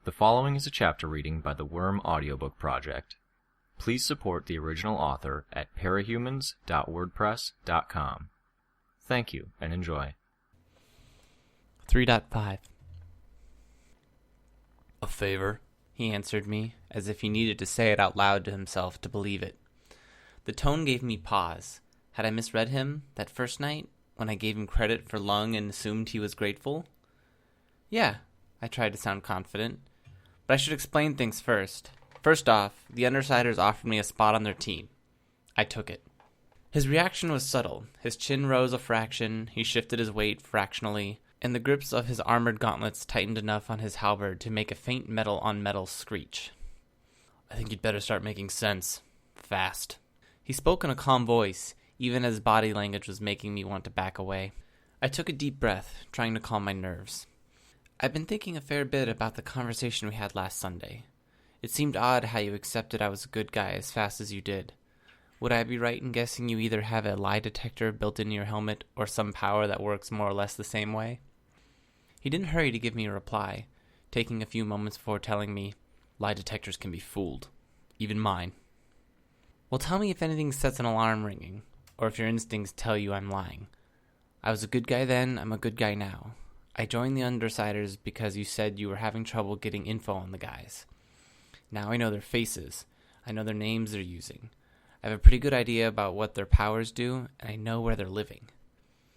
The following is a chapter reading by the Worm Audiobook Project. Please support the original author at parahumans.wordpress.com. Thank you and enjoy. 3.5 A favor, he answered me, as if he needed to say it out loud to himself to believe it. The tone gave me pause. Had I misread him that first night, when I gave him credit for lung and assumed he was grateful? Yeah, I tried to sound confident. But I should explain things first. First off, the Undersiders offered me a spot on their team. I took it. His reaction was subtle. His chin rose a fraction, he shifted his weight fractionally, and the grips of his armored gauntlets tightened enough on his halberd to make a faint metal-on-metal screech. I think you'd better start making sense. Fast. He spoke in a calm voice, even as body language was making me want to back away. I took a deep breath, trying to calm my nerves. I've been thinking a fair bit about the conversation we had last Sunday. It seemed odd how you accepted I was a good guy as fast as you did. Would I be right in guessing you either have a lie detector built into your helmet or some power that works more or less the same way? He didn't hurry to give me a reply, taking a few moments before telling me, lie detectors can be fooled. Even mine. Well, tell me if anything sets an alarm ringing, or if your instincts tell you I'm lying. I was a good guy then, I'm a good guy now. I joined the Undersiders because you said you were having trouble getting info on the guys. Now I know their faces. I know their names they're using. I have a pretty good idea about what their powers do, and I know where they're living.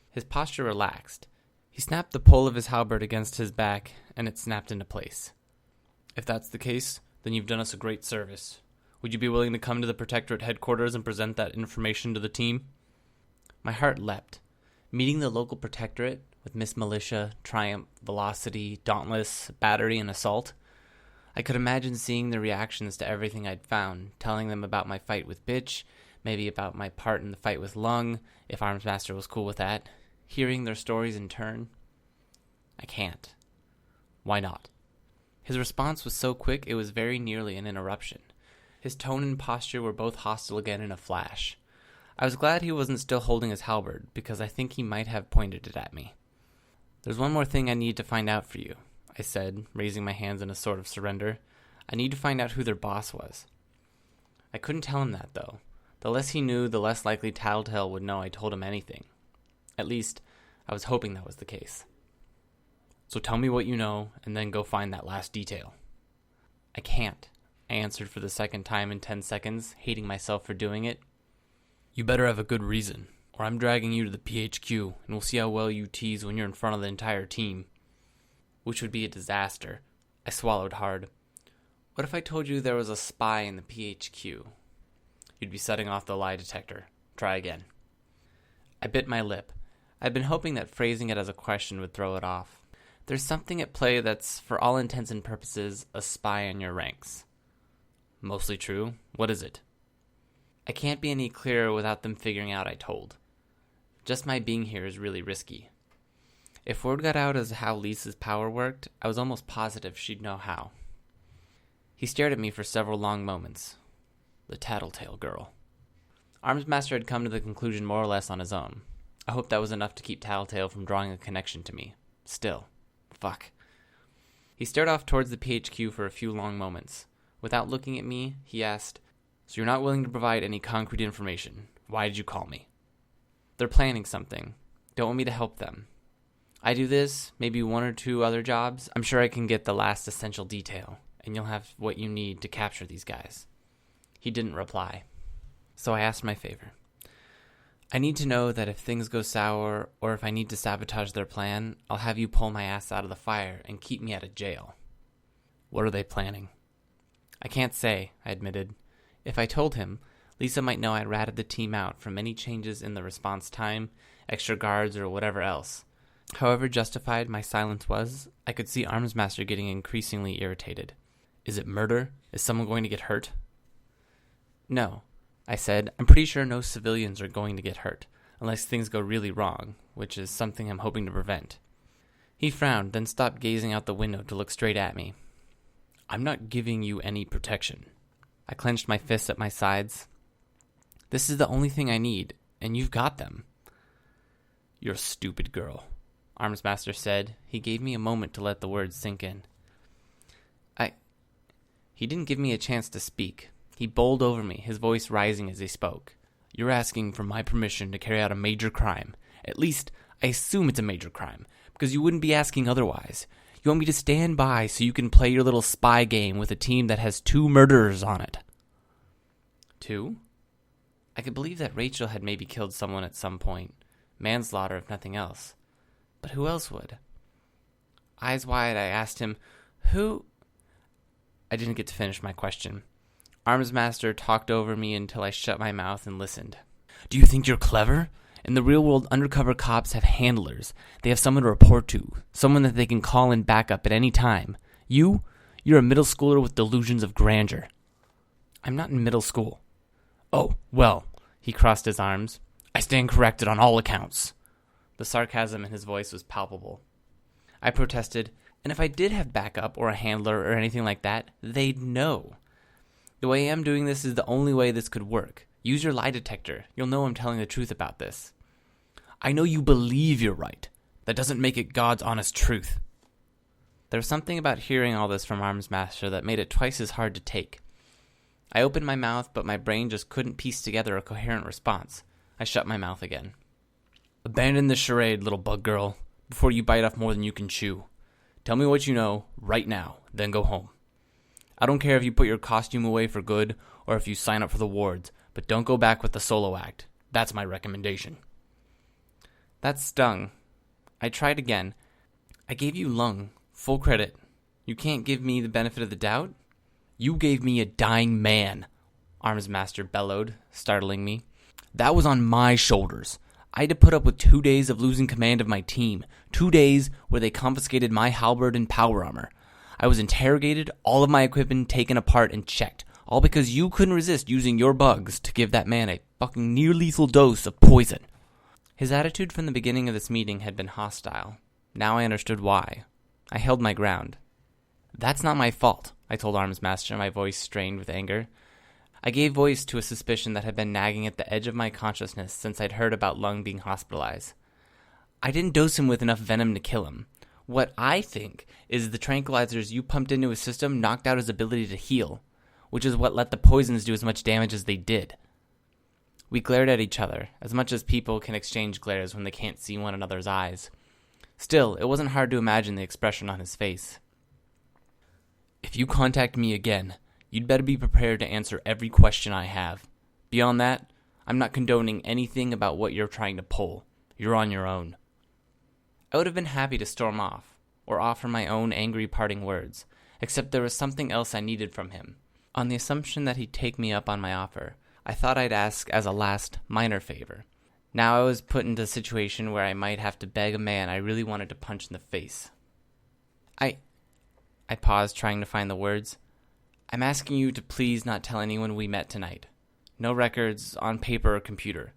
His posture relaxed. He snapped the pole of his halberd against his back, and it snapped into place. If that's the case, then you've done us a great service. Would you be willing to come to the Protectorate headquarters and present that information to the team? My heart leapt. Meeting the local Protectorate, with Miss Militia, Triumph, Velocity, Dauntless, Battery, and Assault. I could imagine seeing their reactions to everything I'd found, telling them about my fight with Bitch, maybe about my part in the fight with Lung, if Armsmaster was cool with that, hearing their stories in turn. I can't. Why not? His response was so quick it was very nearly an interruption. His tone and posture were both hostile again in a flash. I was glad he wasn't still holding his halberd, because I think he might have pointed it at me. There's one more thing I need to find out for you, I said, raising my hands in a sort of surrender. I need to find out who their boss was. I couldn't tell him that, though. The less he knew, the less likely Tattletale would know I told him anything. At least, I was hoping that was the case. So tell me what you know, and then go find that last detail. I can't, I answered for the second time in 10 seconds, hating myself for doing it. You better have a good reason, or I'm dragging you to the PHQ, and we'll see how well you tease when you're in front of the entire team. Which would be a disaster. I swallowed hard. What if I told you there was a spy in the PHQ? You'd be setting off the lie detector. Try again. I bit my lip. I'd been hoping that phrasing it as a question would throw it off. There's something at play that's, for all intents and purposes, a spy in your ranks. Mostly true. What is it? I can't be any clearer without them figuring out I told. Just my being here is really risky. If word got out as how Lisa's power worked, I was almost positive she'd know how. He stared at me for several long moments. The Tattletale girl. Armsmaster had come to the conclusion more or less on his own. I hoped that was enough to keep Tattletale from drawing a connection to me. Still. Fuck. He stared off towards the PHQ for a few long moments. Without looking at me, he asked, So you're not willing to provide any concrete information. Why did you call me? They're planning something. Don't want me to help them. I do this, maybe one or two other jobs. I'm sure I can get the last essential detail, and you'll have what you need to capture these guys. He didn't reply. So I asked my favor. I need to know that if things go sour, or if I need to sabotage their plan, I'll have you pull my ass out of the fire and keep me out of jail. What are they planning? I can't say, I admitted. If I told him, Lisa might know I ratted the team out from any changes in the response time, extra guards, or whatever else. However justified my silence was, I could see Armsmaster getting increasingly irritated. Is it murder? Is someone going to get hurt? No, I said. I'm pretty sure no civilians are going to get hurt, unless things go really wrong, which is something I'm hoping to prevent. He frowned, then stopped gazing out the window to look straight at me. I'm not giving you any protection. I clenched my fists at my sides. This is the only thing I need, and you've got them. You're a stupid girl, Armsmaster said. He gave me a moment to let the words sink in. He didn't give me a chance to speak. He bowled over me, his voice rising as he spoke. "You're asking for my permission to carry out a major crime. At least, I assume it's a major crime, because you wouldn't be asking otherwise. You want me to stand by so you can play your little spy game with a team that has 2 murderers on it." 2? I could believe that Rachel had maybe killed someone at some point. Manslaughter, if nothing else. But who else would? Eyes wide, I asked him, "Who?" I didn't get to finish my question. Armsmaster talked over me until I shut my mouth and listened. "Do you think you're clever? In the real world, undercover cops have handlers. They have someone to report to, someone that they can call in backup at any time. You're a middle schooler with delusions of grandeur." "I'm not in middle school." "Oh, well," he crossed his arms. "I stand corrected on all accounts." The sarcasm in his voice was palpable. I protested, "And if I did have backup or a handler or anything like that, they'd know. The way I'm doing this is the only way this could work. Use your lie detector. You'll know I'm telling the truth about this." "I know you believe you're right. That doesn't make it God's honest truth." There was something about hearing all this from Armsmaster that made it twice as hard to take. I opened my mouth, but my brain just couldn't piece together a coherent response. I shut my mouth again. "Abandon the charade, little bug girl, before you bite off more than you can chew. Tell me what you know, right now, then go home. I don't care if you put your costume away for good, or if you sign up for the wards, but don't go back with the solo act. That's my recommendation." That stung. I tried again. "I gave you lung, full credit. You can't give me the benefit of the doubt?" "You gave me a dying man," Armsmaster bellowed, startling me. "That was on my shoulders. I had to put up with 2 days of losing command of my team, 2 days where they confiscated my halberd and power armor. I was interrogated, all of my equipment taken apart and checked, all because you couldn't resist using your bugs to give that man a fucking near-lethal dose of poison." His attitude from the beginning of this meeting had been hostile. Now I understood why. I held my ground. "That's not my fault," I told Armsmaster, my voice strained with anger. I gave voice to a suspicion that had been nagging at the edge of my consciousness since I'd heard about Lung being hospitalized. "I didn't dose him with enough venom to kill him. What I think is the tranquilizers you pumped into his system knocked out his ability to heal, which is what let the poisons do as much damage as they did." We glared at each other, as much as people can exchange glares when they can't see one another's eyes. Still, it wasn't hard to imagine the expression on his face. "If you contact me again, you'd better be prepared to answer every question I have. Beyond that, I'm not condoning anything about what you're trying to pull. You're on your own." I would have been happy to storm off, or offer my own angry parting words, except there was something else I needed from him. On the assumption that he'd take me up on my offer, I thought I'd ask as a last, minor favor. Now I was put into a situation where I might have to beg a man I really wanted to punch in the face. I paused, trying to find the words. "I'm asking you to please not tell anyone we met tonight. No records, on paper or computer.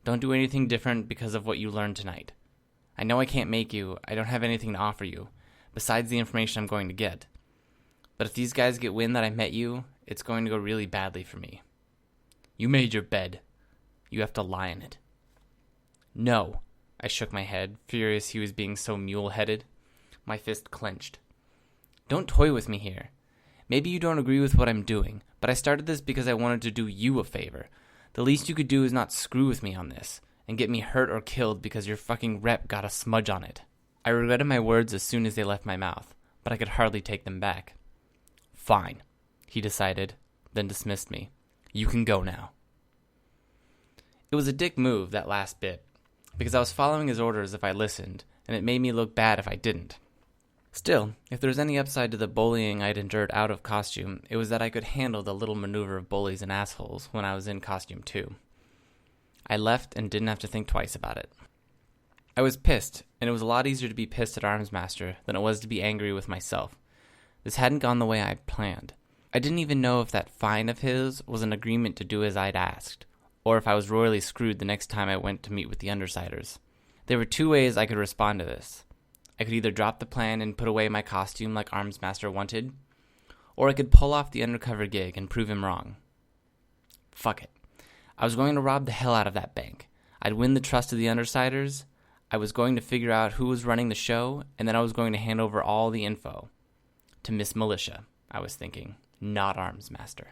Don't do anything different because of what you learned tonight. I know I can't make you. I don't have anything to offer you, besides the information I'm going to get. But if these guys get wind that I met you, it's going to go really badly for me. You made your bed. You have to lie in it." "No." I shook my head, furious he was being so mule-headed. My fist clenched. "Don't toy with me here. Maybe you don't agree with what I'm doing, but I started this because I wanted to do you a favor. The least you could do is not screw with me on this, and get me hurt or killed because your fucking rep got a smudge on it." I regretted my words as soon as they left my mouth, but I could hardly take them back. "Fine," he decided, then dismissed me. "You can go now." It was a dick move, that last bit, because I was following his orders if I listened, and it made me look bad if I didn't. Still, if there was any upside to the bullying I'd endured out of costume, it was that I could handle the little maneuver of bullies and assholes when I was in costume too. I left and didn't have to think twice about it. I was pissed, and it was a lot easier to be pissed at Armsmaster than it was to be angry with myself. This hadn't gone the way I planned. I didn't even know if that fine of his was an agreement to do as I'd asked, or if I was royally screwed the next time I went to meet with the Undersiders. There were 2 ways I could respond to this. I could either drop the plan and put away my costume like Armsmaster wanted, or I could pull off the undercover gig and prove him wrong. Fuck it. I was going to rob the hell out of that bank. I'd win the trust of the Undersiders. I was going to figure out who was running the show, and then I was going to hand over all the info to Miss Militia. I was thinking, not arms master.